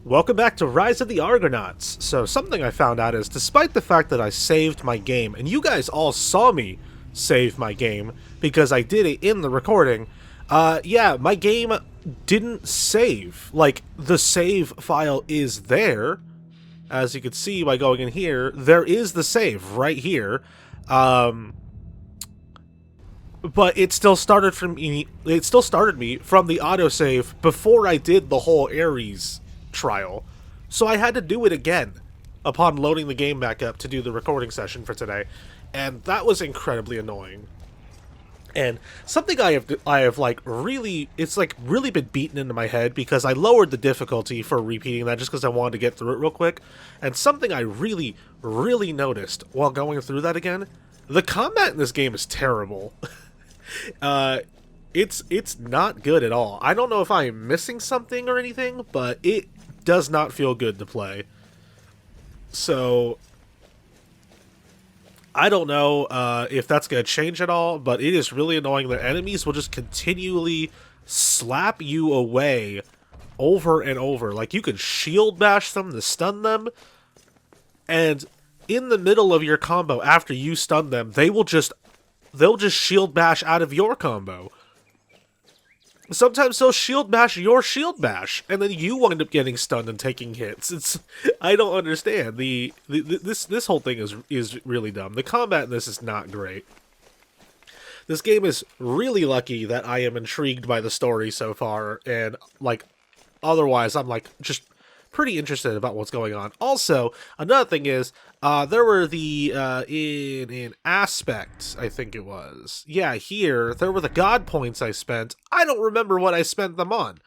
Welcome back to Rise of the Argonauts. So something I found out is, despite the fact that I saved my game, and you guys all saw me save my game because I did it in the recording, yeah, my game didn't save. Like, the save file is there. As you can see by going in here, there is the save right here. But it still started from me. It still started me from the autosave before I did the whole Ares trial, so I had to do it again upon loading the game back up to do the recording session for today, and that was incredibly annoying. And something I have like really, it's like really been beaten into my head because I lowered the difficulty for repeating that just because I wanted to get through it real quick. And something I really noticed while going through that again, the combat in this game is terrible. It's not good at all. I don't know if I'm missing something or anything, but it does not feel good to play. So I don't know if that's going to change at all, but it is really annoying that enemies will just continually slap you away over and over. Like, you can shield bash them to stun them, and in the middle of your combo, after you stun them, they'll just shield bash out of your combo. Sometimes they'll shield bash your shield bash, and then you wind up getting stunned and taking hits. I don't understand. This whole thing is really dumb. The combat in this is not great. This game is really lucky that I am intrigued by the story so far, and like otherwise I'm like just pretty interested about what's going on. Also, another thing is, there were the, in aspects, I think it was. Yeah, here, there were the god points I spent. I don't remember what I spent them on.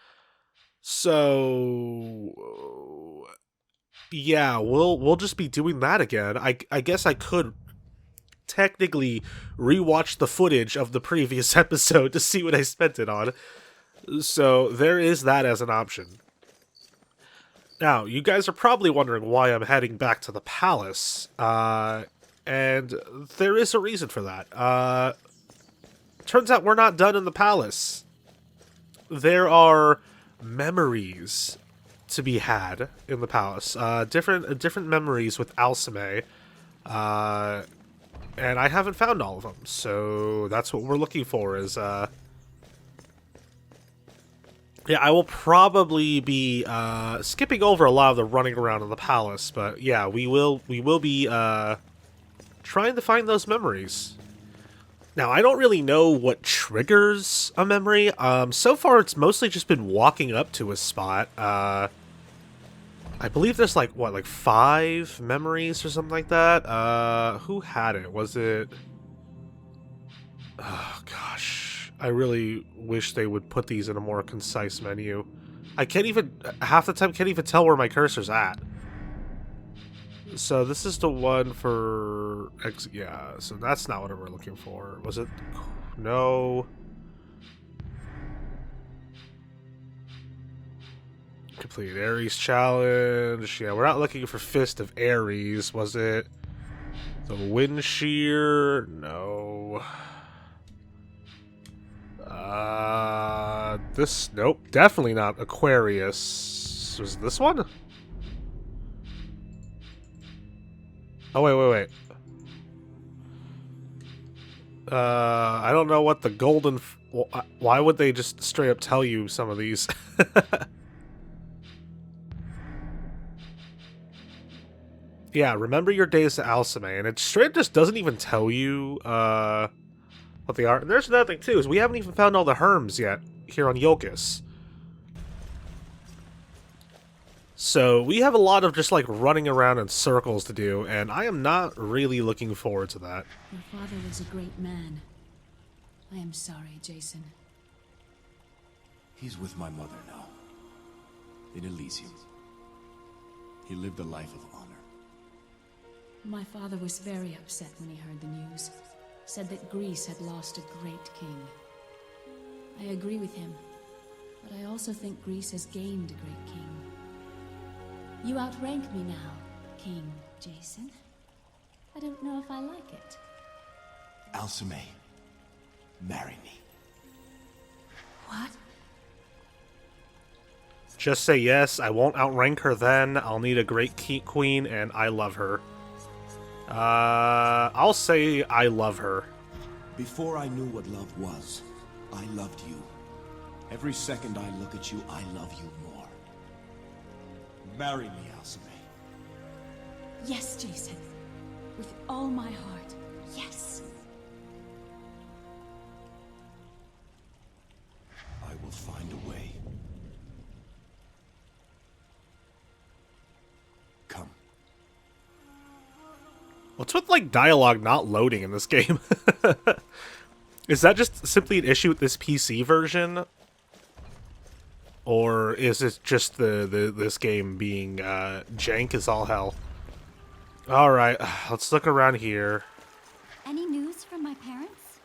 So, yeah, we'll just be doing that again. I guess I could technically rewatch the footage of the previous episode to see what I spent it on. So, there is that as an option. Now, you guys are probably wondering why I'm heading back to the palace, and there is a reason for that. Turns out we're not done in the palace. There are memories to be had in the palace, different memories with Alcime, and I haven't found all of them, so that's what we're looking for is, yeah, I will probably be skipping over a lot of the running around in the palace, but yeah, we will be trying to find those memories. Now, I don't really know what triggers a memory. So far, it's mostly just been walking up to a spot. I believe there's like 5 memories or something like that. Who had it? Was it? Oh gosh. I really wish they would put these in a more concise menu. I can't even, half the time, can't even tell where my cursor's at. So this is the one for, yeah, so that's not what we're looking for. Was it? No. Complete Ares challenge. Yeah, we're not looking for Fist of Ares. Was it the Wind Shear? No. Nope, definitely not Aquarius. Was it this one? Oh, wait. I don't know what the golden... why would they just straight up tell you some of these? Yeah, remember your days to Alcime, and it straight up just doesn't even tell you, what they are. And there's another thing, too, is we haven't even found all the Herms yet here on Iolcus. So we have a lot of just, like, running around in circles to do, and I am not really looking forward to that. Your father was a great man. I am sorry, Jason. He's with my mother now, in Elysium. He lived a life of honor. My father was very upset when he heard the news. Said that Greece had lost a great king. I agree with him, but I also think Greece has gained a great king. You outrank me now, King Jason. I don't know if I like it. Alcime, marry me. What? Just say yes. I won't outrank her then. I'll need a great queen, and I love her. I'll say I love her. Before I knew what love was, I loved you. Every second I look at you, I love you more. Marry me, Alcime. Yes, Jason. With all my heart. Yes. I will find a way. Come. What's with, like, dialogue not loading in this game? Is that just simply an issue with this PC version? Or is it just this game being jank as all hell? Alright, let's look around here. Any news from my parents?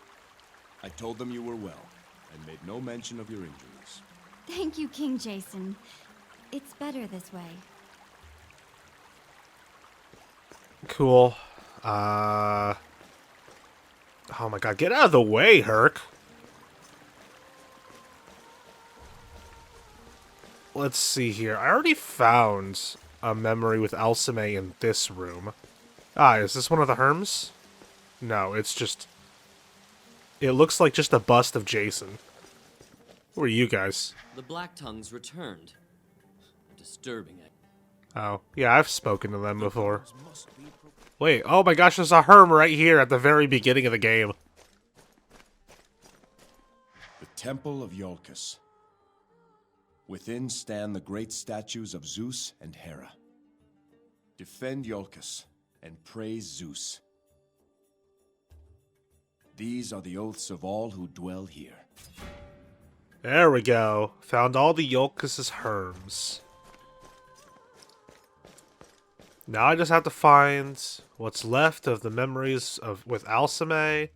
I told them you were well, and made no mention of your injuries. Thank you, King Jason. It's better this way. Cool. Oh my god, get out of the way, Herc! Let's see here. I already found a memory with Alcime in this room. Ah, is this one of the Herms? No, it's just... It looks like just a bust of Jason. Who are you guys? The Black Tongues returned. Disturbing it. Oh, yeah, I've spoken to them before. Wait, oh my gosh, there's a Herm right here at the very beginning of the game. The Temple of Iolcus. Within stand the great statues of Zeus and Hera. Defend Iolcus and praise Zeus. These are the oaths of all who dwell here. There we go. Found all the Iolcus' Herms. Now I just have to find what's left of the memories of with Alcime.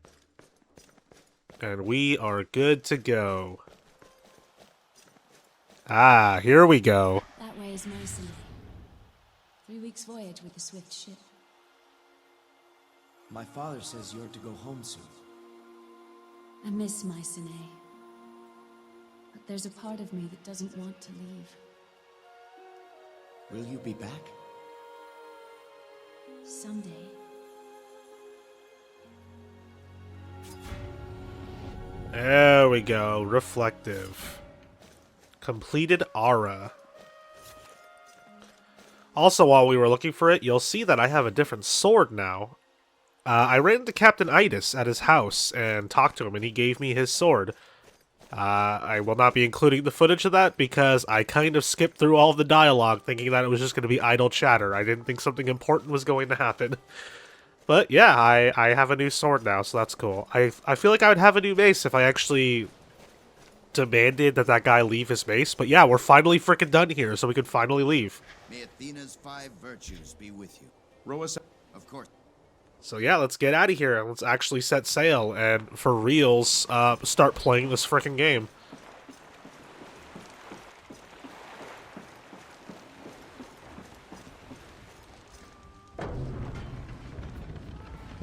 And we are good to go. Ah, here we go. That way is Mycenae. 3 weeks' voyage with the swift ship. My father says you're to go home soon. I miss Mycenae. But there's a part of me that doesn't want to leave. Will you be back? Someday. There we go. Reflective. Completed aura. Also, while we were looking for it, you'll see that I have a different sword now. I ran into Captain Itis at his house and talked to him, and he gave me his sword. I will not be including the footage of that because I kind of skipped through all of the dialogue thinking that it was just going to be idle chatter. I didn't think something important was going to happen. But yeah, I have a new sword now, so that's cool. I feel like I would have a new mace if I actually demanded that guy leave his base, but yeah, we're finally freaking done here, so we can finally leave. May Athena's 5 virtues be with you. Row us. Of course. So yeah, let's get out of here and let's actually set sail and for reals start playing this freaking game.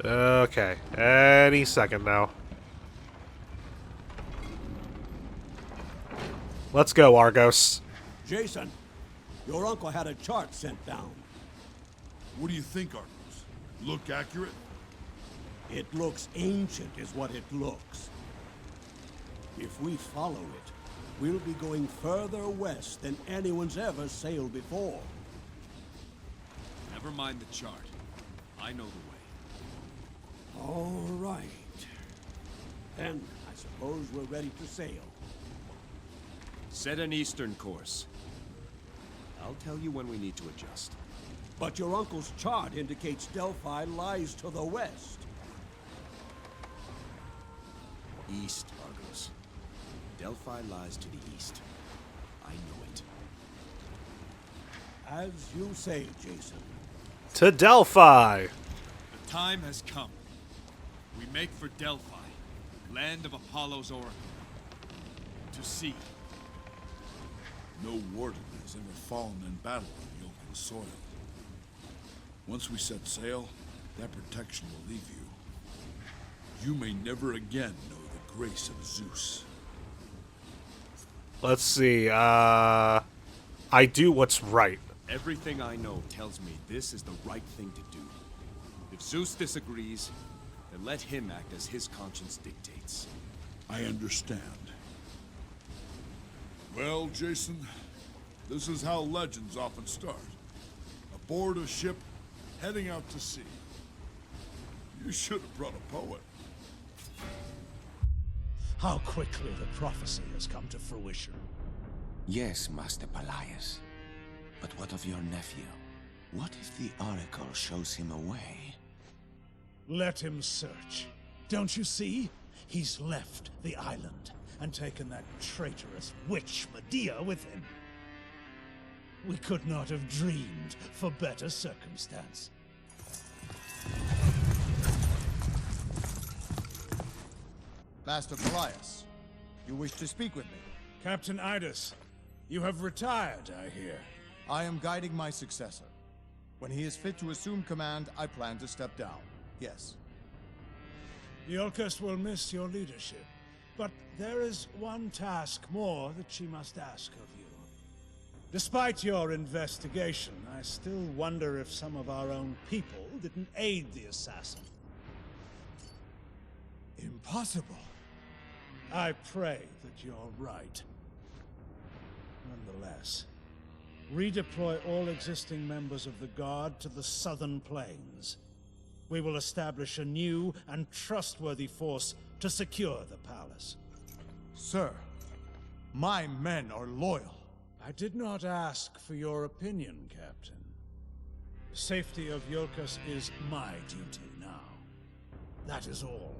Okay, any second now. Let's go, Argos. Jason, your uncle had a chart sent down. What do you think, Argos? Look accurate? It looks ancient is what it looks. If we follow it, we'll be going further west than anyone's ever sailed before. Never mind the chart. I know the way. All right. Then I suppose we're ready to sail. Set an eastern course. I'll tell you when we need to adjust. But your uncle's chart indicates Delphi lies to the west. East, Argos. Delphi lies to the east. I know it. As you say, Jason. To Delphi! The time has come. We make for Delphi, land of Apollo's oracle. To sea. No warden has ever fallen in battle on Iolcus soil. Once we set sail, that protection will leave you. You may never again know the grace of Zeus. Let's see, I do what's right. Everything I know tells me this is the right thing to do. If Zeus disagrees, then let him act as his conscience dictates. I understand. Well, Jason, this is how legends often start. Aboard a ship, heading out to sea. You should have brought a poet. How quickly the prophecy has come to fruition. Yes, Master Palaius. But what of your nephew? What if the Oracle shows him a way? Let him search. Don't you see? He's left the island and taken that traitorous witch Medea with him. We could not have dreamed for better circumstance. Master Palaius, you wish to speak with me? Captain Idus, you have retired, I hear. I am guiding my successor. When he is fit to assume command, I plan to step down. Yes. Iolcus will miss your leadership, but there is one task more that she must ask of you. Despite your investigation, I still wonder if some of our own people didn't aid the assassin. Impossible. I pray that you're right. Nonetheless, redeploy all existing members of the Guard to the southern plains. We will establish a new and trustworthy force to secure the palace. Sir, my men are loyal. I did not ask for your opinion, Captain. The safety of Iolcus is my duty now. That is all.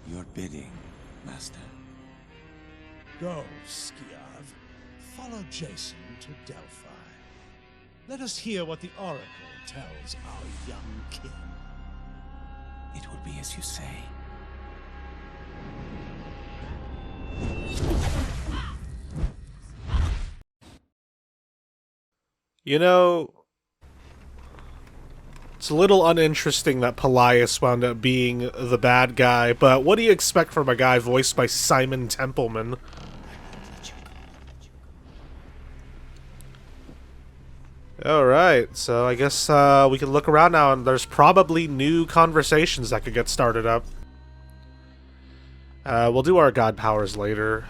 Your bidding, Master. Go, Skiav. Follow Jason to Delphi. Let us hear what the Oracle tells our young king. It will be as you say. You know, it's a little uninteresting that Palaius wound up being the bad guy, but what do you expect from a guy voiced by Simon Templeman? Alright, so I guess we can look around now, and there's probably new conversations that could get started up. We'll do our god powers later.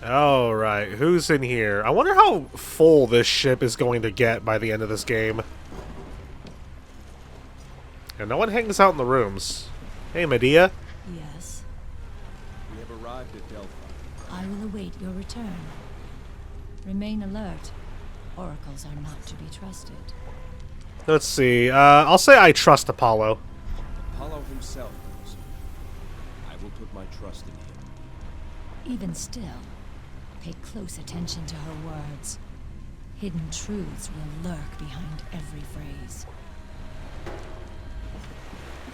Alright, who's in here? I wonder how full this ship is going to get by the end of this game. And no one hangs out in the rooms. Hey, Medea. Yes, We have arrived at Delphi. I will await your return. Remain alert. Oracles are not to be trusted. Let's see. I'll say I trust Apollo. Apollo himself knows. I will put my trust in him. Even still, pay close attention to her words. Hidden truths will lurk behind every phrase.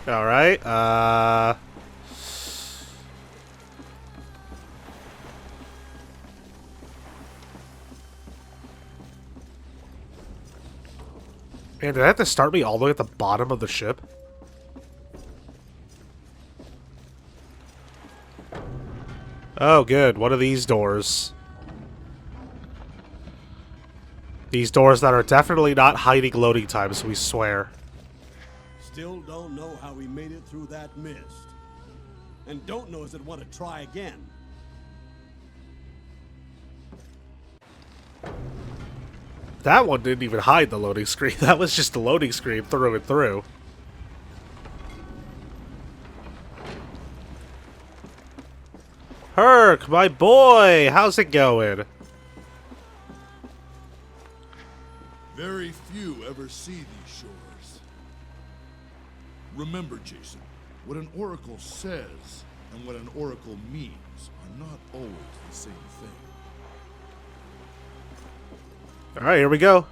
Alright, Man, did I have to start me all the way at the bottom of the ship? Oh, good. What are these doors? These doors that are definitely not hiding loading times, we swear. Still don't know how we made it through that mist. And don't know if I'd want to try again. That one didn't even hide the loading screen. That was just the loading screen through and through. Herc, my boy! How's it going? Very few ever see these shores. Remember, Jason, what an oracle says and what an oracle means are not always the same thing. Alright, here we go.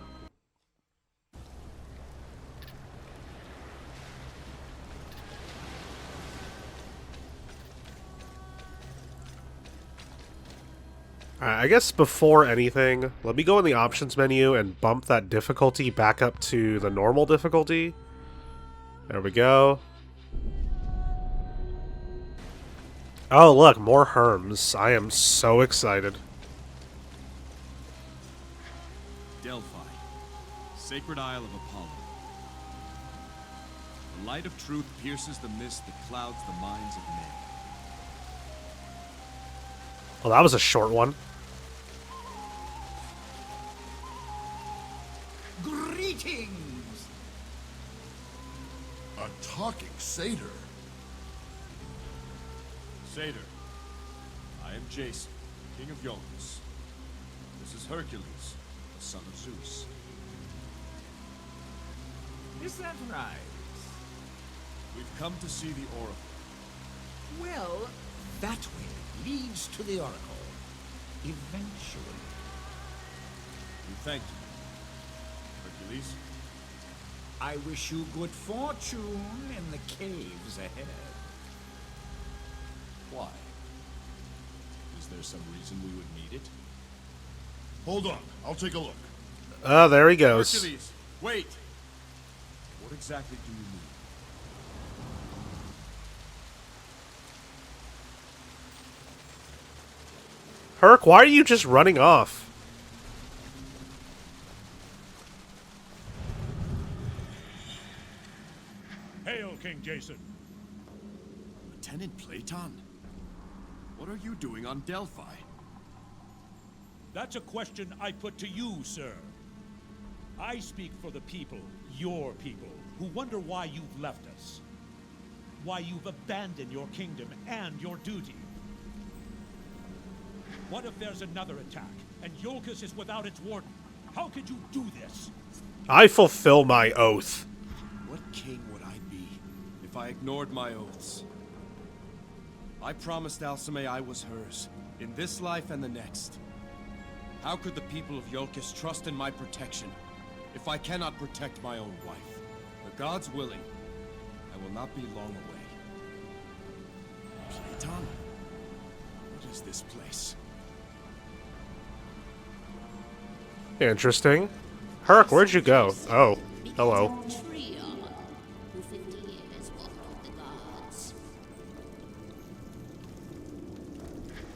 Alright, I guess before anything, let me go in the options menu and bump that difficulty back up to the normal difficulty. There we go. Oh, look, more Herms. I am so excited. Delphi, sacred isle of Apollo. The light of truth pierces the mist that clouds the minds of men. Well, that was a short one. Greetings! A talking satyr. Satyr, I am Jason, king of Iolcus. This is Hercules, the son of Zeus. Is that right? We've come to see the oracle. Well, that way leads to the Oracle. Eventually. We thank you. Hercules? I wish you good fortune in the caves ahead. Why? Is there some reason we would need it? Hold on, I'll take a look. Oh, there he goes. Hercules, wait! What exactly do you need? Herc, why are you just running off? Hail, King Jason. Lieutenant Platon? What are you doing on Delphi? That's a question I put to you, sir. I speak for the people, your people, who wonder why you've left us. Why you've abandoned your kingdom and your duty. What if there's another attack, and Iolcus is without its warden? How could you do this? I fulfill my oath. What king would I be if I ignored my oaths? I promised Alcime I was hers, in this life and the next. How could the people of Iolcus trust in my protection, if I cannot protect my own wife? The gods willing, I will not be long away. Platon? What is this place? Interesting. Herc, where'd you go? Oh, hello.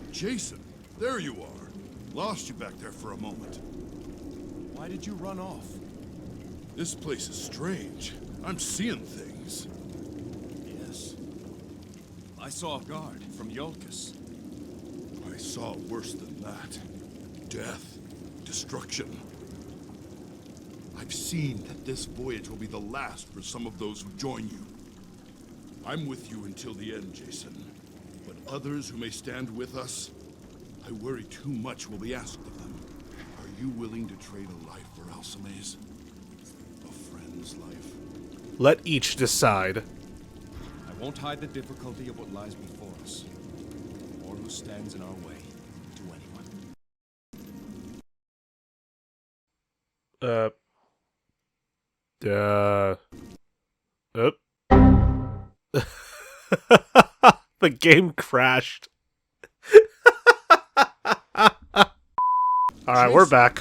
Jason, there you are. Lost you back there for a moment. Why did you run off? This place is strange. I'm seeing things. Yes. I saw a guard from Iolcus. I saw worse than that. Death. Destruction. I've seen that this voyage will be the last for some of those who join you. I'm with you until the end, Jason. But others who may stand with us, I worry too much will be asked of them. Are you willing to trade a life for Alcime's? A friend's life? Let each decide. I won't hide the difficulty of what lies before us, or who stands in our way to anyone. The game crashed. Alright, we're back.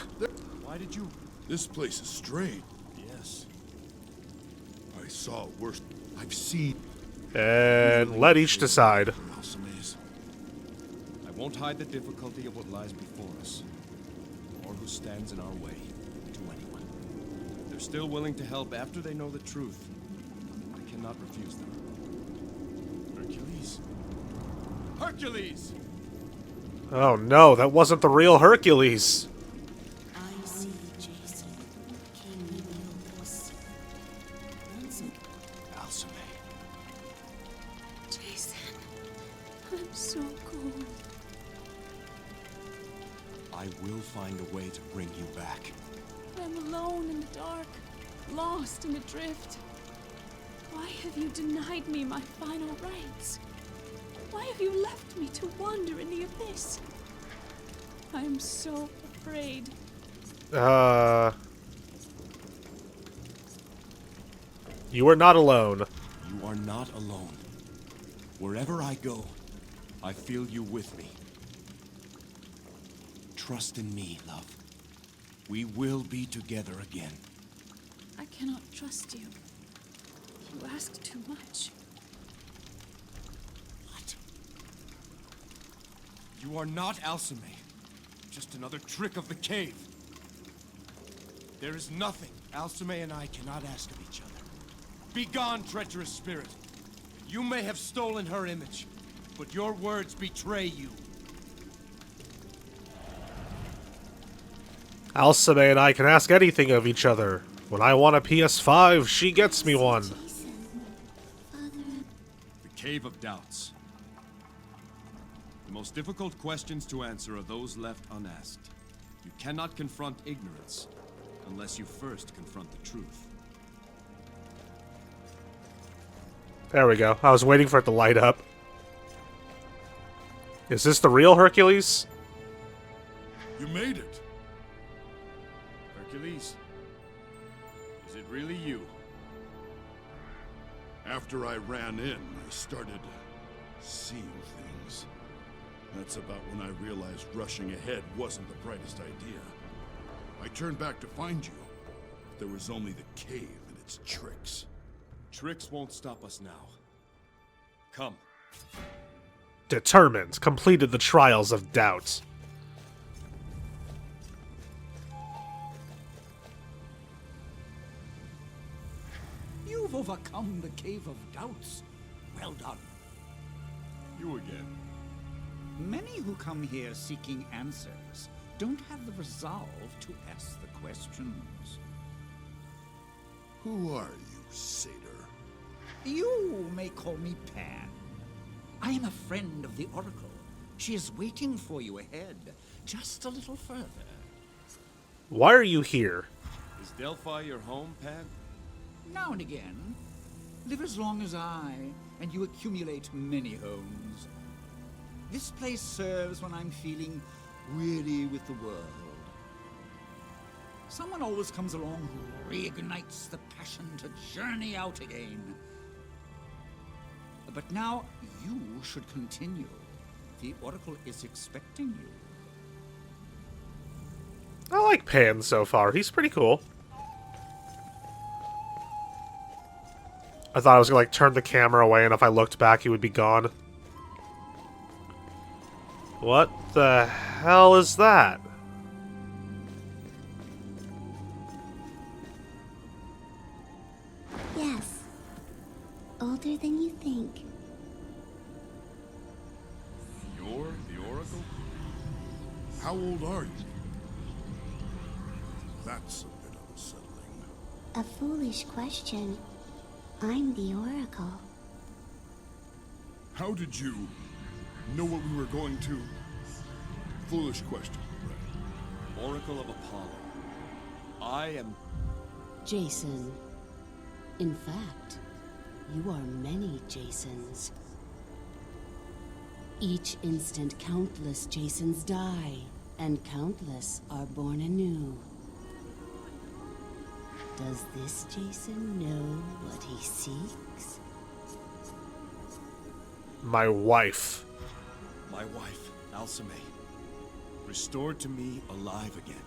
Why did you... This place is strange. Yes. I saw worse. I've seen. And let each decide. Alcime's. I won't hide the difficulty of what lies before us, or who stands in our way to anyone. They're still willing to help after they know the truth. I cannot refuse them. Hercules. Hercules! Oh no, that wasn't the real Hercules. I see Jason, King Iolcus. Alcime. Jason, I'm so cold. I will find a way to bring you back. I'm alone in the dark, lost and adrift. Why have you denied me my final rights? Why have you left me to wander in the abyss? I am so afraid. You are not alone. You are not alone. Wherever I go, I feel you with me. trust in me, love. We will be together again. I cannot trust you. You ask too much. What? You are not Alcime. Just another trick of the cave. There is nothing Alcime and I cannot ask of each other. Begone, treacherous spirit. You may have stolen her image, but your words betray you. Alcime and I can ask anything of each other. When I want a PS5, she gets me one. The Cave of Doubts. The most difficult questions to answer are those left unasked. You cannot confront ignorance unless you first confront the truth. There we go. I was waiting for it to light up. Is this the real Hercules? You made it. Hercules, is it really you? After I ran in, I started seeing things. That's about when I realized rushing ahead wasn't the brightest idea. I turned back to find you. There was only the cave and its tricks. Tricks won't stop us now. Come. Determined. Completed the trials of doubt. You've overcome the Cave of Doubts. Well done. You again. Many who come here seeking answers don't have the resolve to ask the questions. Who are you, satyr? You may call me Pan. I am a friend of the Oracle. She is waiting for you ahead, just a little further. Why are you here? Is Delphi your home, Pan? Now and again. Live as long as I, and you accumulate many homes. This place serves when I'm feeling weary with the world. Someone always comes along who reignites the passion to journey out again. But now you should continue. The Oracle is expecting you. I like Pan so far. He's pretty cool. I thought I was gonna like turn the camera away, and if I looked back, he would be gone. What the hell is that? Yes. Older than you think. You're the Oracle? How old are you? That's a bit unsettling. A foolish question. I'm the Oracle. How did you know what we were going to? Foolish question, right? Oracle of Apollo. I am... Jason. In fact, you are many Jasons. Each instant, countless Jasons die, and countless are born anew. Does this Jason know what he seeks? My wife. My wife, Alcime. Restored to me alive again.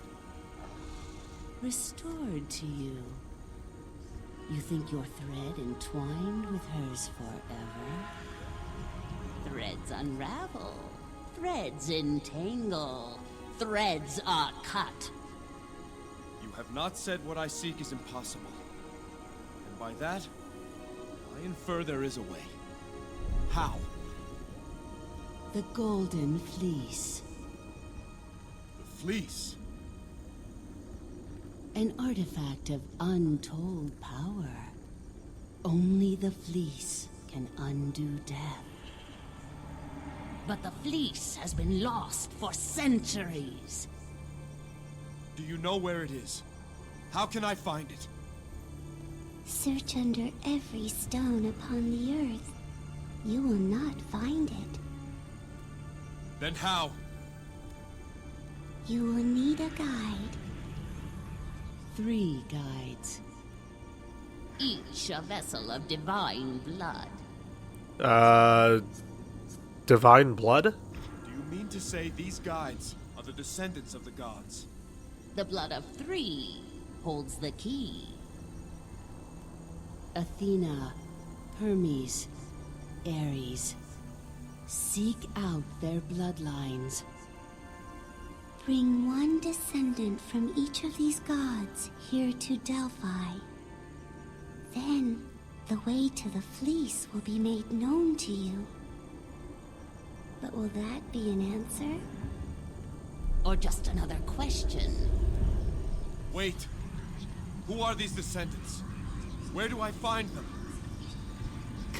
Restored to you. You think your thread entwined with hers forever? Threads unravel. Threads entangle. Threads are cut. You have not said what I seek is impossible. And by that, I infer there is a way. How? The Golden Fleece. The fleece? An artifact of untold power. Only the fleece can undo death. But the fleece has been lost for centuries. Do you know where it is? How can I find it? Search under every stone upon the earth. You will not find it. Then how? You will need a guide. 3 guides. Each a vessel of divine blood. Divine blood? Do you mean to say these guides, are the descendants of the gods. The blood of 3 holds the key. Athena, Hermes, Ares. Seek out their bloodlines. Bring one descendant from each of these gods here to Delphi. Then, the way to the fleece will be made known to you. But will that be an answer? Or just another question? Wait! Who are these descendants? Where do I find them?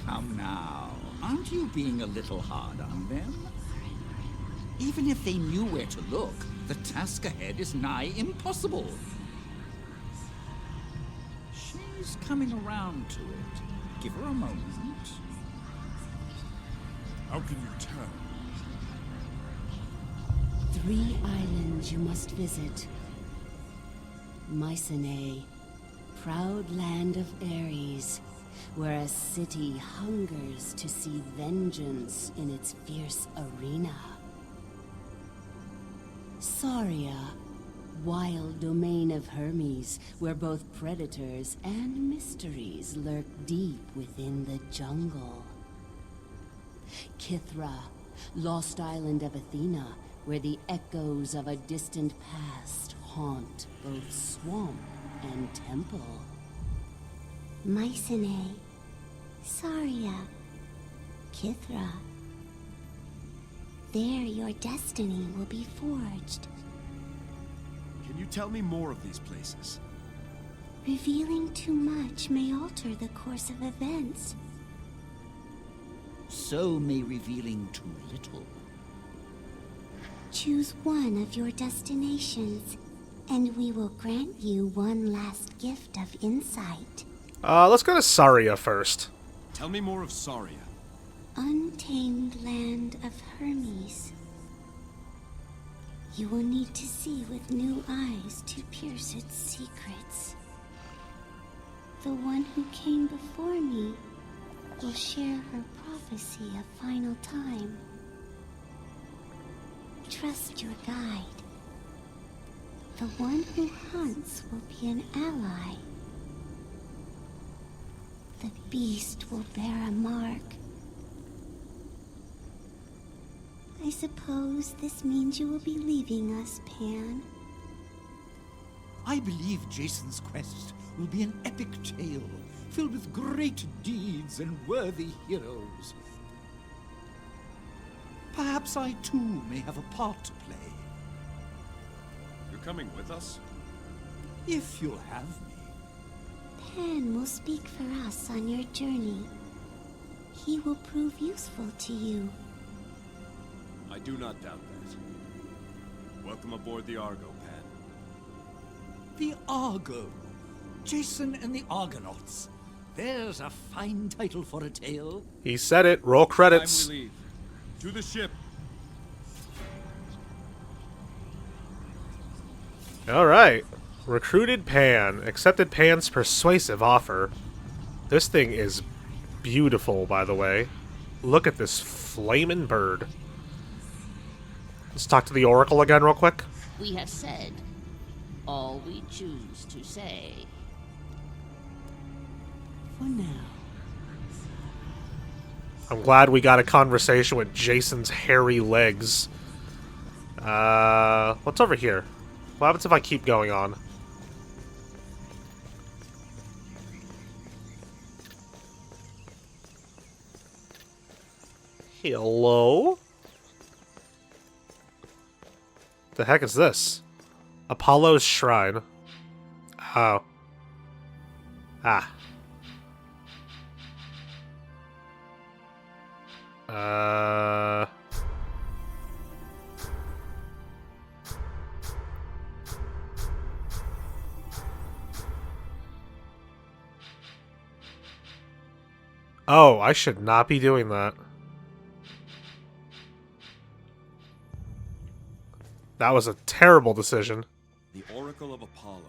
Come now, aren't you being a little hard on them? Even if they knew where to look, the task ahead is nigh impossible. She's coming around to it. Give her a moment. How can you tell? 3 islands you must visit. Mycenae, proud land of Ares, where a city hungers to see vengeance in its fierce arena. Saria, wild domain of Hermes, where both predators and mysteries lurk deep within the jungle. Kithra, lost island of Athena, where the echoes of a distant past haunt both swamp and temple. Mycenae, Saria, Kithra. There your destiny will be forged. Can you tell me more of these places? Revealing too much may alter the course of events. So may revealing too little. Choose one of your destinations, and we will grant you one last gift of insight. Let's go to Saria first. Tell me more of Saria. Untamed land of Hermes. You will need to see with new eyes to pierce its secrets. The one who came before me will share her prophecy of final time. Trust your guide. The one who hunts will be an ally. The beast will bear a mark. I suppose this means you will be leaving us, Pan. I believe Jason's quest will be an epic tale, filled with great deeds and worthy heroes. Perhaps I too may have a part to play. You're coming with us? If you'll have me. Pan will speak for us on your journey. He will prove useful to you. I do not doubt that. Welcome aboard the Argo, Pan. The Argo. Jason and the Argonauts. There's a fine title for a tale. He said it. Roll credits. Time we leave. To the ship. Alright. Recruited Pan. Accepted Pan's persuasive offer. This thing is beautiful, by the way. Look at this flamin' bird. Let's talk to the Oracle again real quick. We have said all we choose to say. For now. I'm glad we got a conversation with Jason's hairy legs. What's over here? What happens if I keep going on? Hello? The heck is this? Apollo's Shrine. Oh. Ah. Oh, I should not be doing that. That was a terrible decision. The Oracle of Apollo.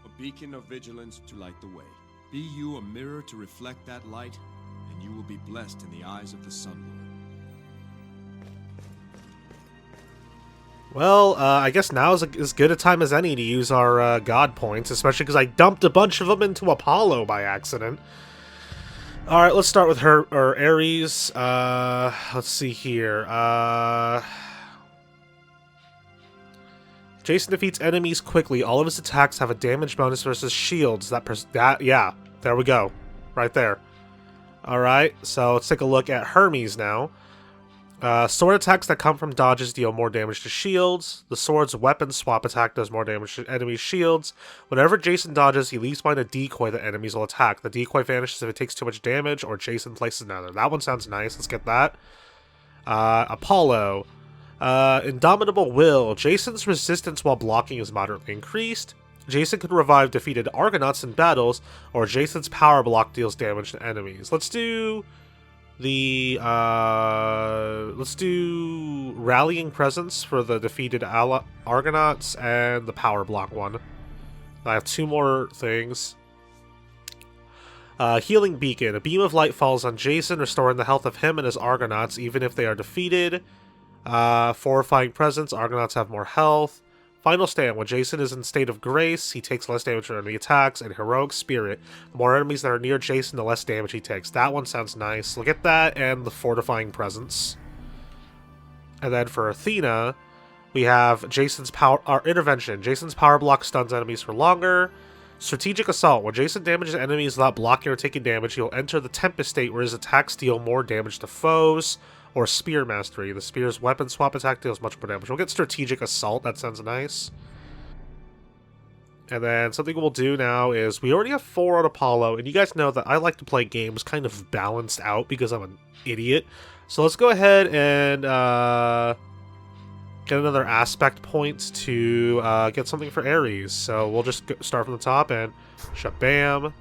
A beacon of vigilance to light the way. Be you a mirror to reflect that light, and you will be blessed in the eyes of the Sun Lord. Well, I guess now is as good a time as any to use our god points, especially because I dumped a bunch of them into Apollo by accident. Alright, let's start with her, or Ares. Let's see here. Jason defeats enemies quickly. All of his attacks have a damage bonus versus shields. Yeah, there we go. Right there. Alright, so let's take a look at Hermes now. Sword attacks that come from dodges deal more damage to shields. The sword's weapon swap attack does more damage to enemies' shields. Whenever Jason dodges, he leaves behind a decoy that enemies will attack. The decoy vanishes if it takes too much damage, or Jason places another. That one sounds nice. Let's get that. Apollo. Indomitable Will. Jason's resistance while blocking is moderately increased. Jason can revive defeated Argonauts in battles, or Jason's power block deals damage to enemies. Let's do Rallying Presence for the defeated Argonauts and the power block one. I have two more things. Healing Beacon. A beam of light falls on Jason, restoring the health of him and his Argonauts even if they are defeated. Fortifying Presence. Argonauts have more health. Final Stand. When Jason is in State of Grace, he takes less damage from enemy attacks. And Heroic Spirit. The more enemies that are near Jason, the less damage he takes. That one sounds nice. Look at that, and the Fortifying Presence. And then for Athena, we have Jason's Intervention. Jason's power block stuns enemies for longer. Strategic Assault. When Jason damages enemies without blocking or taking damage, he'll enter the Tempest state where his attacks deal more damage to foes. Or Spear Mastery. The Spear's weapon swap attack deals much more damage. We'll get Strategic Assault. That sounds nice. And then something we'll do now is we already have 4 on Apollo, and you guys know that I like to play games kind of balanced out because I'm an idiot. So let's go ahead and get another aspect point to get something for Ares. So we'll just start from the top and shabam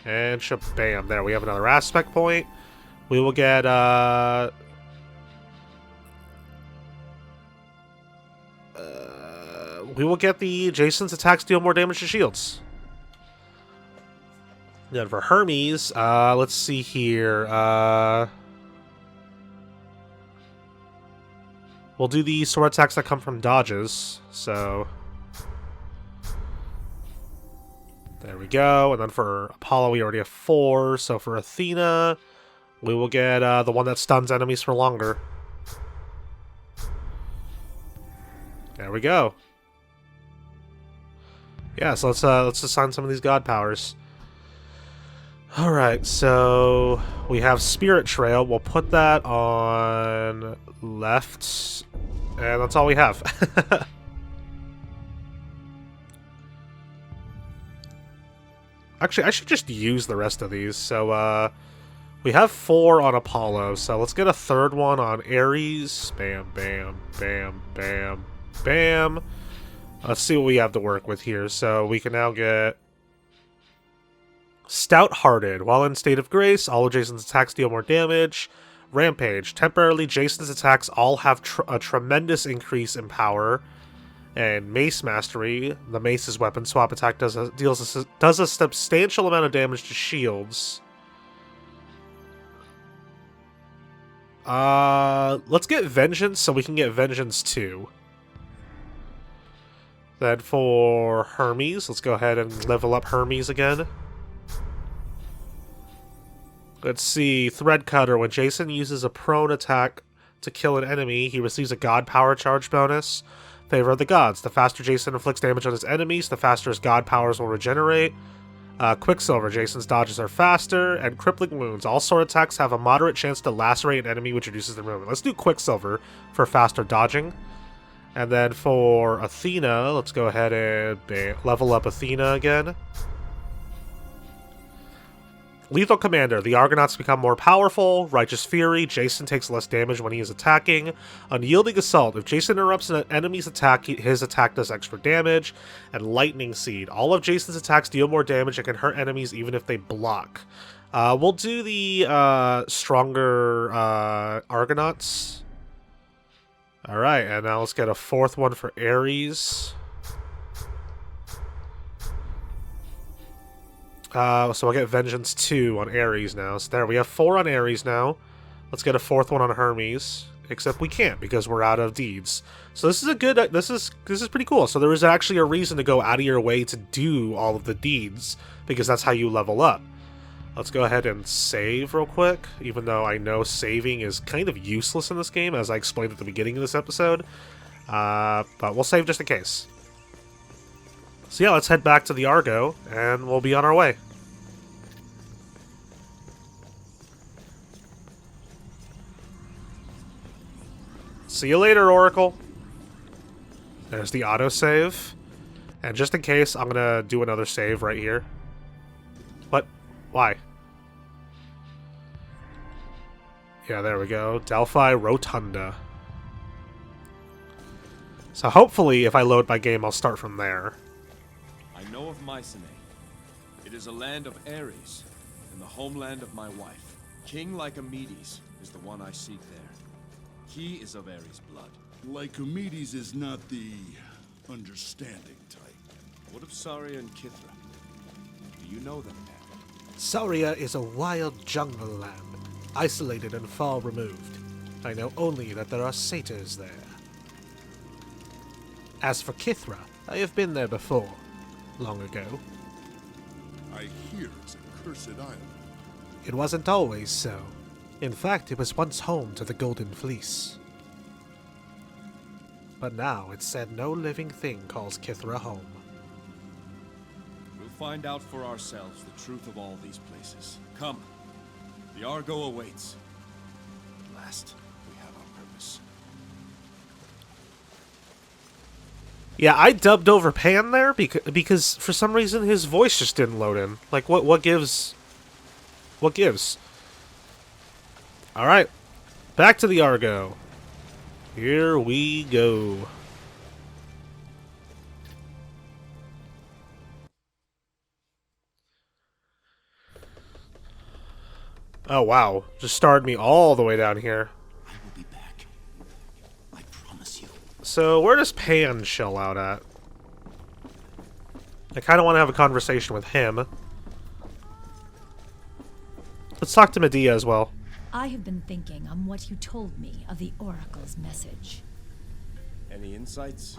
and shabam. There, we have another aspect point. We will get the Jason's attacks deal more damage to shields. Then for Hermes, let's see here. We'll do the sword attacks that come from dodges. So there we go. And then for Apollo, we already have 4. So for Athena, we will get the one that stuns enemies for longer. There we go. Yeah, so let's assign some of these god powers. All right, so we have Spirit Trail. We'll put that on left, and that's all we have. Actually, I should just use the rest of these. So we have 4 on Apollo, so let's get a third one on Ares. Bam, bam, bam, bam, bam. Let's see what we have to work with here. So we can now get Stout-Hearted. While in State of Grace, all of Jason's attacks deal more damage. Rampage. Temporarily, Jason's attacks all have a tremendous increase in power. And Mace Mastery. The Mace's weapon swap attack does a substantial amount of damage to shields. Let's get Vengeance so we can get Vengeance 2. Then for Hermes, let's go ahead and level up Hermes again. Let's see, Thread Cutter. When Jason uses a prone attack to kill an enemy, he receives a god power charge bonus. Favor of the Gods. The faster Jason inflicts damage on his enemies, the faster his god powers will regenerate. Quicksilver. Jason's dodges are faster. And Crippling Wounds. All sword attacks have a moderate chance to lacerate an enemy, which reduces their movement. Let's do Quicksilver for faster dodging. And then for Athena, let's go ahead and level up Athena again. Lethal Commander. The Argonauts become more powerful. Righteous Fury. Jason takes less damage when he is attacking. Unyielding Assault. If Jason interrupts an enemy's attack, his attack does extra damage. And Lightning Seed. All of Jason's attacks deal more damage and can hurt enemies even if they block. We'll do the stronger Argonauts. Alright, and now let's get a 4th one for Ares. So we'll get Vengeance 2 on Ares now. So there, we have 4 on Ares now. Let's get a 4th one on Hermes. except we can't because we're out of deeds. So this is a good. This is pretty cool. So there is actually a reason to go out of your way to do all of the deeds because that's how you level up. Let's go ahead and save real quick, even though I know saving is kind of useless in this game, as I explained at the beginning of this episode. But we'll save just in case. So yeah, let's head back to the Argo, and we'll be on our way. See you later, Oracle. There's the autosave. And just in case, I'm gonna do another save right here. What? Why? Yeah, there we go. Delphi Rotunda. So hopefully, if I load my game, I'll start from there. I know of Mycenae. It is a land of Ares, and the homeland of my wife. King Lycomedes is the one I seek there. He is of Ares' blood. Lycomedes is not the understanding type. What of Saria and Kithra? Do you know them, Pan? Saria is a wild jungle land, isolated and far removed. I know only that there are satyrs there. As for Kithra, I have been there before, long ago. I hear it's a cursed island. It wasn't always so. In fact, it was once home to the Golden Fleece. But now it's said no living thing calls Kithra home. We'll find out for ourselves the truth of all these places. Come. The Argo awaits. At last, we have our purpose. Yeah, I dubbed over Pan there because for some reason his voice just didn't load in. Like, what gives? What gives? Alright, back to the Argo. Here we go. Oh wow, just started me all the way down here. I will be back. I promise you. So where does Pan shell out at? I kind of want to have a conversation with him. Let's talk to Medea as well. I have been thinking on what you told me of the Oracle's message. Any insights?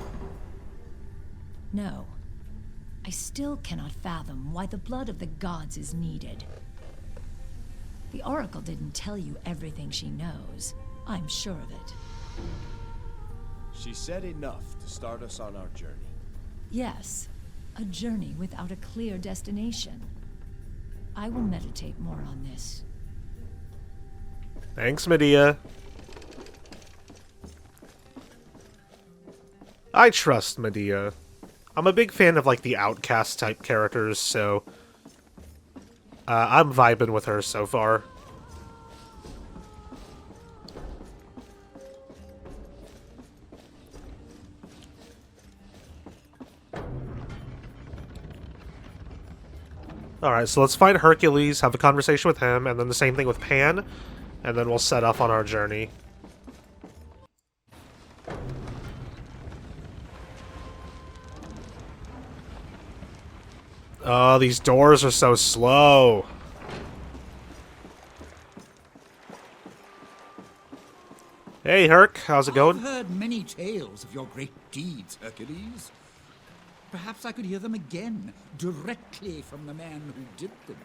No. I still cannot fathom why the blood of the gods is needed. The Oracle didn't tell you everything she knows. I'm sure of it. She said enough to start us on our journey. Yes, a journey without a clear destination. I will meditate more on this. Thanks, Medea. I trust Medea. I'm a big fan of, like, the outcast type characters, so I'm vibing with her so far. Alright, so let's find Hercules, have a conversation with him, and then the same thing with Pan, and then we'll set off on our journey. Oh, these doors are so slow. Hey, Herc, how's it going? I've heard many tales of your great deeds, Hercules. Perhaps I could hear them again, directly from the man who did them.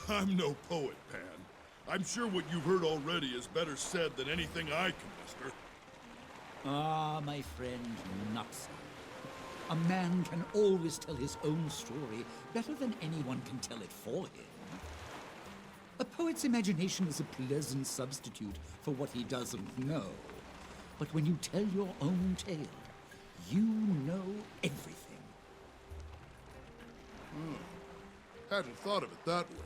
I'm no poet, Pan. I'm sure what you've heard already is better said than anything I can muster. Ah, my friend, not so. A man can always tell his own story better than anyone can tell it for him. A poet's imagination is a pleasant substitute for what he doesn't know. But when you tell your own tale, you know everything. Hadn't thought of it that way.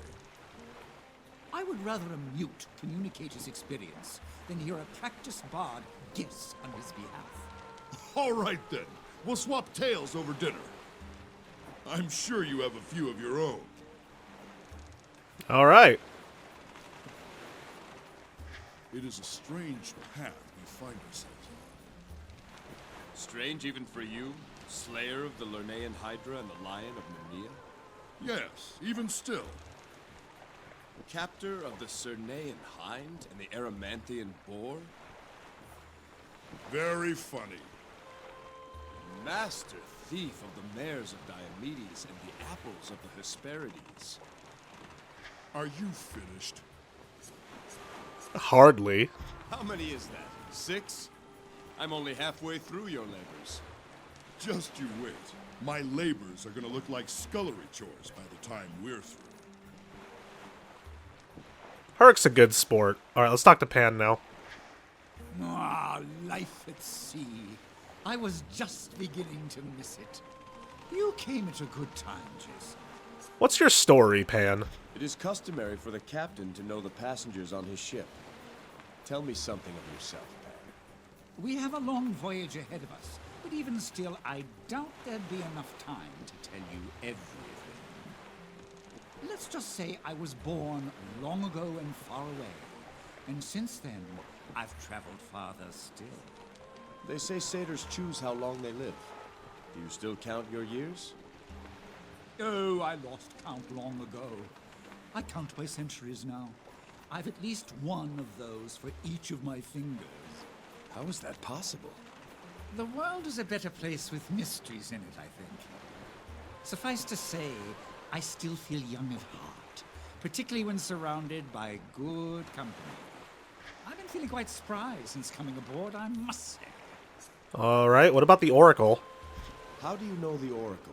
I would rather a mute communicate his experience than hear a practiced bard guess on his behalf. All right, then. We'll swap tales over dinner. I'm sure you have a few of your own. All right. It is a strange path we find ourselves on. Strange even for you, slayer of the Lernaean Hydra and the Lion of Nemea? Yes, even still. Captor of the Cernaean Hind and the Erymanthian Boar? Very funny. Master thief of the mares of Diomedes and the apples of the Hesperides. Are you finished? Hardly. How many is that? 6? I'm only halfway through your labors. Just you wait. My labors are gonna look like scullery chores by the time we're through. Herc's a good sport. Alright, let's talk to Pan now. Ah, life at sea. I was just beginning to miss it. You came at a good time, Jason. What's your story, Pan? It is customary for the captain to know the passengers on his ship. Tell me something of yourself, Pan. We have a long voyage ahead of us, but even still, I doubt there'd be enough time to tell you everything. Let's just say I was born long ago and far away, and since then, I've traveled farther still. They say satyrs choose how long they live. Do you still count your years? Oh, I lost count long ago. I count by centuries now. I've at least one of those for each of my fingers. How is that possible? The world is a better place with mysteries in it, I think. Suffice to say, I still feel young at heart, particularly when surrounded by good company. I've been feeling quite spry since coming aboard, I must say. Alright, what about the Oracle? How do you know the Oracle?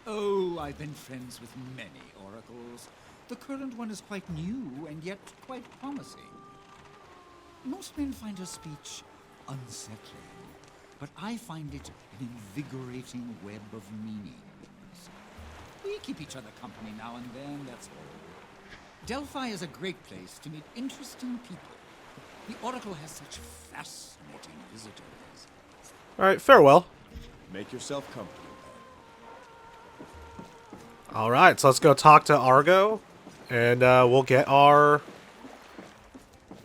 Oh, I've been friends with many oracles. The current one is quite new and yet quite promising. Most men find her speech unsettling, but I find it an invigorating web of meanings. We keep each other company now and then, that's all. Delphi is a great place to meet interesting people. The Oracle has such fascinating visitors. Alright, farewell. Make yourself comfortable. Alright, so let's go talk to Argo, and we'll get our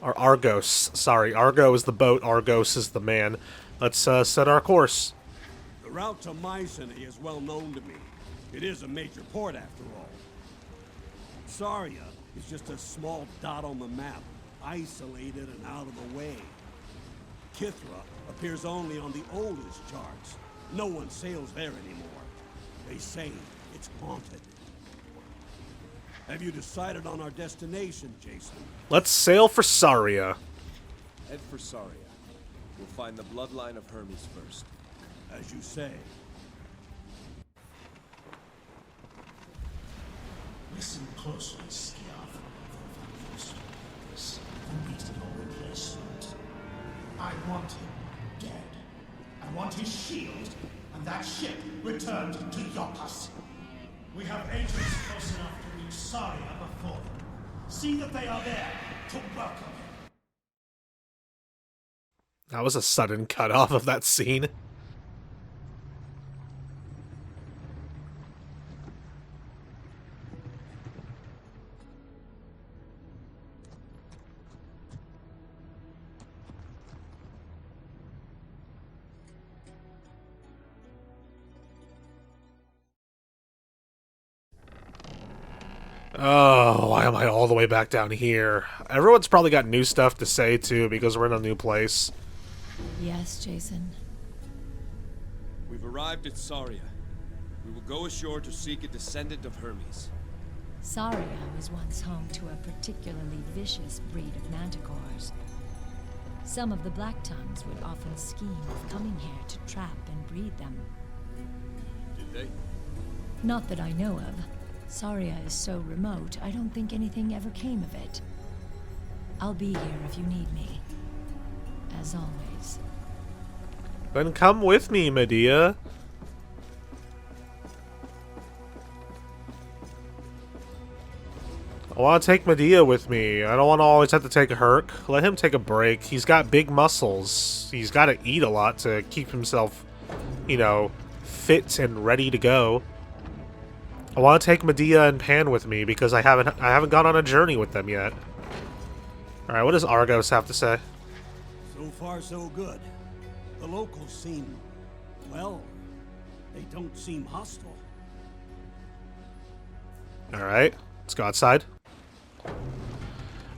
Argos. Sorry, Argo is the boat, Argos is the man. Let's set our course. The route to Mycenae is well known to me. It is a major port, after all. Saria is just a small dot on the map, isolated and out of the way. Kithra appears only on the oldest charts. No one sails there anymore. They say it's haunted. Have you decided on our destination, Jason? Let's sail for Saria. Head for Saria. We'll find the bloodline of Hermes first. As you say. Listen closely, Skiath. This will be your replacement. I want him dead. I want his shield and that ship returned to Iolcus. We have agents close enough to reach Saria before them. See that they are there to welcome him. That was a sudden cut-off of that scene. Oh, why am I all the way back down here? Everyone's probably got new stuff to say, too, because we're in a new place. Yes, Jason. We've arrived at Saria. We will go ashore to seek a descendant of Hermes. Saria was once home to a particularly vicious breed of manticores. Some of the Black Tongues would often scheme of coming here to trap and breed them. Did they? Not that I know of. Saria is so remote, I don't think anything ever came of it. I'll be here if you need me. As always. Then come with me, Medea. I want to take Medea with me. I don't want to always have to take Herc. Let him take a break. He's got big muscles. He's got to eat a lot to keep himself, you know, fit and ready to go. I want to take Medea and Pan with me because I haven't gone on a journey with them yet. All right, what does Argos have to say? So far, so good. The locals seem, well, they don't seem hostile. All right, let's go outside.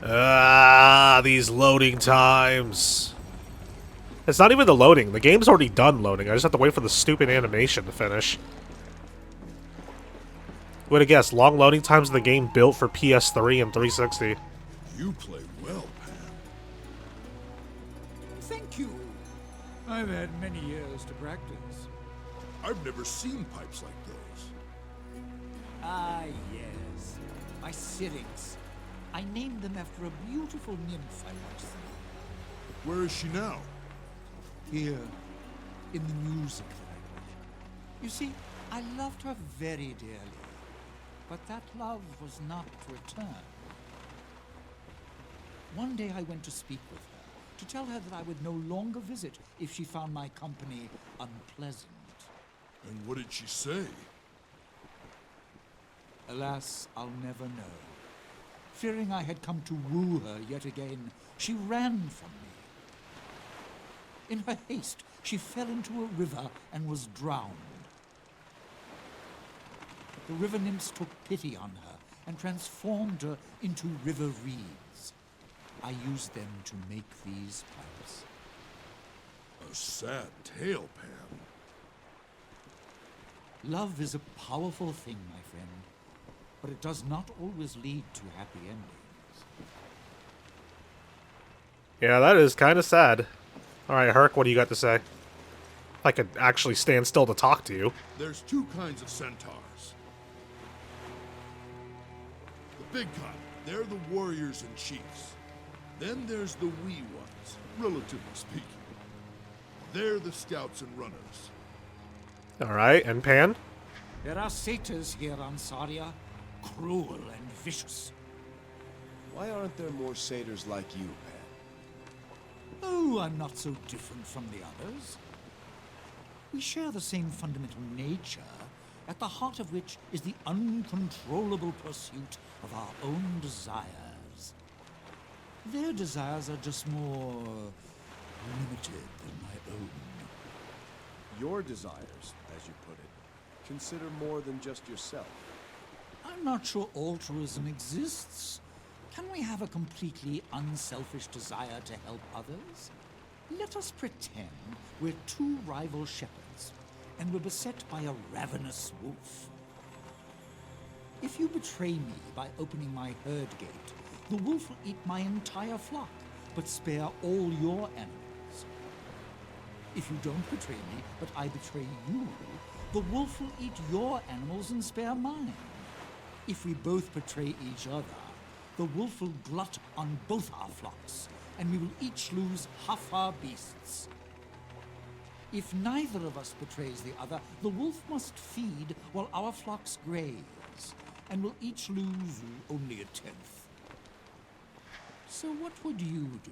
Ah, these loading times. It's not even the loading. The game's already done loading. I just have to wait for the stupid animation to finish. Would have guessed, long loading times in the game built for PS3 and 360. You play well, Pan. Thank you. I've had many years to practice. I've never seen pipes like those. Ah, yes. My syrinx. I named them after a beautiful nymph I once saw. Where is she now? Here, in the music language. You see, I loved her very dearly, but that love was not returned. One day I went to speak with her, to tell her that I would no longer visit if she found my company unpleasant. And what did she say? Alas, I'll never know. Fearing I had come to woo her yet again, she ran from me. In her haste, she fell into a river and was drowned. The river nymphs took pity on her and transformed her into river reeds. I used them to make these pipes. A sad tale, Pan. Love is a powerful thing, my friend, but it does not always lead to happy endings. Yeah, that is kind of sad. Alright, Herc, what do you got to say? I could actually stand still to talk to you. There's two kinds of centaurs. The big kind, they're the warriors and chiefs. Then there's the wee ones, relatively speaking. They're the scouts and runners. Alright, and Pan? There are satyrs here on Saria, cruel and vicious. Why aren't there more satyrs like you, Pan? Oh, I'm not so different from the others. We share the same fundamental nature, at the heart of which is the uncontrollable pursuit of our own desires. Their desires are just more limited than my own. Your desires, as you put it, consider more than just yourself. I'm not sure altruism exists. Can we have a completely unselfish desire to help others? Let us pretend we're two rival shepherds, and we're beset by a ravenous wolf. If you betray me by opening my herd gate, the wolf will eat my entire flock, but spare all your animals. If you don't betray me, but I betray you, the wolf will eat your animals and spare mine. If we both betray each other, the wolf will glut on both our flocks, and we will each lose half our beasts. If neither of us betrays the other, the wolf must feed while our flocks graze, and will each lose only a tenth. So what would you do?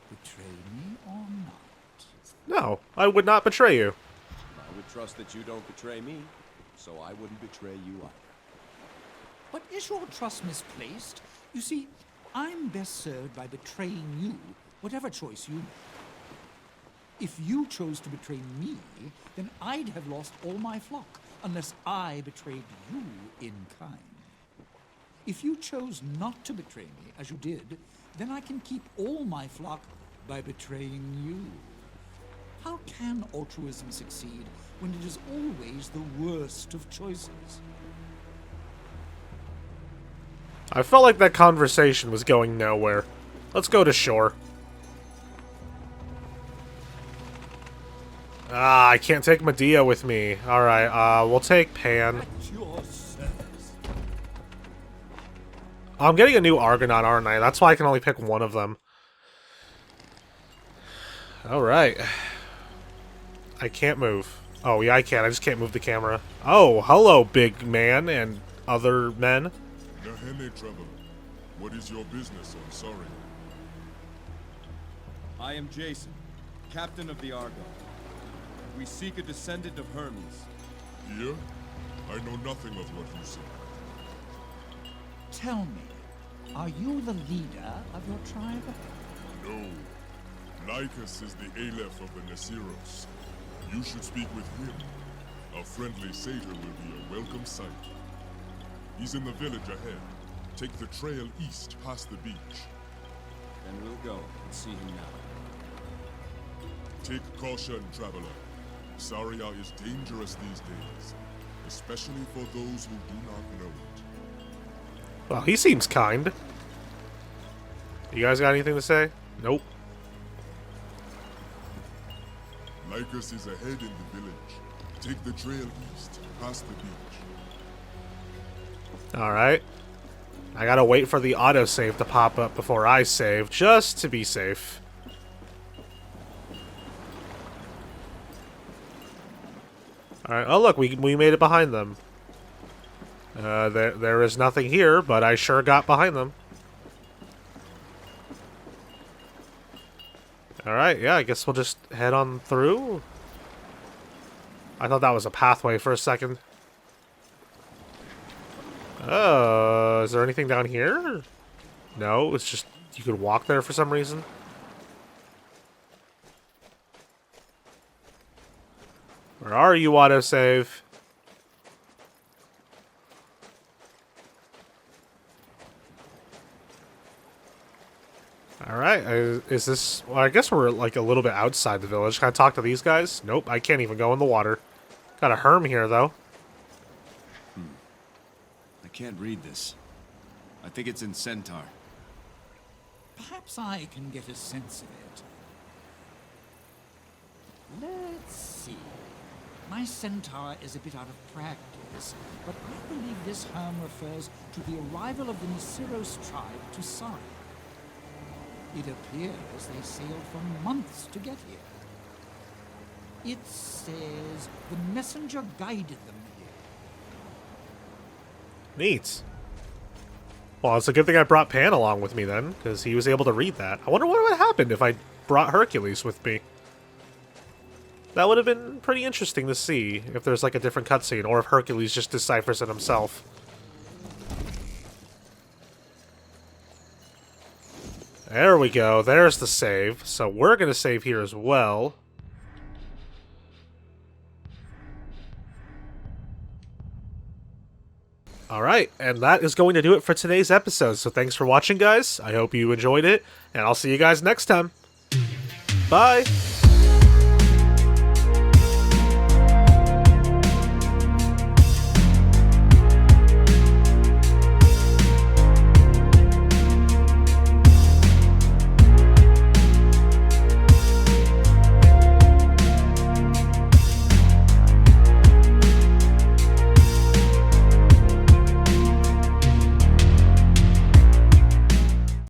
Betray me or not? No, I would not betray you. I would trust that you don't betray me, so I wouldn't betray you either. But is your trust misplaced? You see, I'm best served by betraying you, whatever choice you make. If you chose to betray me, then I'd have lost all my flock, unless I betrayed you in kind. If you chose not to betray me, as you did, then I can keep all my flock by betraying you. How can altruism succeed when it is always the worst of choices? I felt like that conversation was going nowhere. Let's go to shore. Ah, I can't take Medea with me. Alright, we'll take Pan. I'm getting a new Argonaut, aren't I? That's why I can only pick one of them. Alright. I can't move. Oh, yeah, I can. I just can't move the camera. Oh, hello, big man and other men. Nahene, traveler. What is your business? I'm sorry. I am Jason, captain of the Argo. We seek a descendant of Hermes. Here? I know nothing of what you say. Tell me, are you the leader of your tribe? No. Lycus is the Aleph of the Nasiros. You should speak with him. A friendly satyr will be a welcome sight. He's in the village ahead. Take the trail east past the beach. Then we'll go and see him now. Take caution, traveler. Saria is dangerous these days, especially for those who do not know it. Well, he seems kind. You guys got anything to say? Nope. Lycus is ahead in the village. Take the trail east past the beach. Alright. I gotta wait for the autosave to pop up before I save, just to be safe. Alright, oh look, we made it behind them. There is nothing here, but I sure got behind them. Alright, yeah, I guess we'll just head on through. I thought that was a pathway for a second. Is there anything down here? No, it's just you could walk there for some reason. Where are you, autosave? Alright, is this... Well, I guess we're like a little bit outside the village. Can I talk to these guys? Nope, I can't even go in the water. Got a Herm here, though. I can't read this. I think it's in Centaur. Perhaps I can get a sense of it. Let's see. My centaur is a bit out of practice, but I believe this Herm refers to the arrival of the Nisiros tribe to Saria. It appears they sailed for months to get here. It says the messenger guided them here. Neat. Well, it's a good thing I brought Pan along with me then, because he was able to read that. I wonder what would have happened if I brought Hercules with me. That would have been pretty interesting to see if there's like a different cutscene, or if Hercules just deciphers it himself. There we go. There's the save. So we're going to save here as well. Alright, and that is going to do it for today's episode. So thanks for watching, guys. I hope you enjoyed it, and I'll see you guys next time. Bye!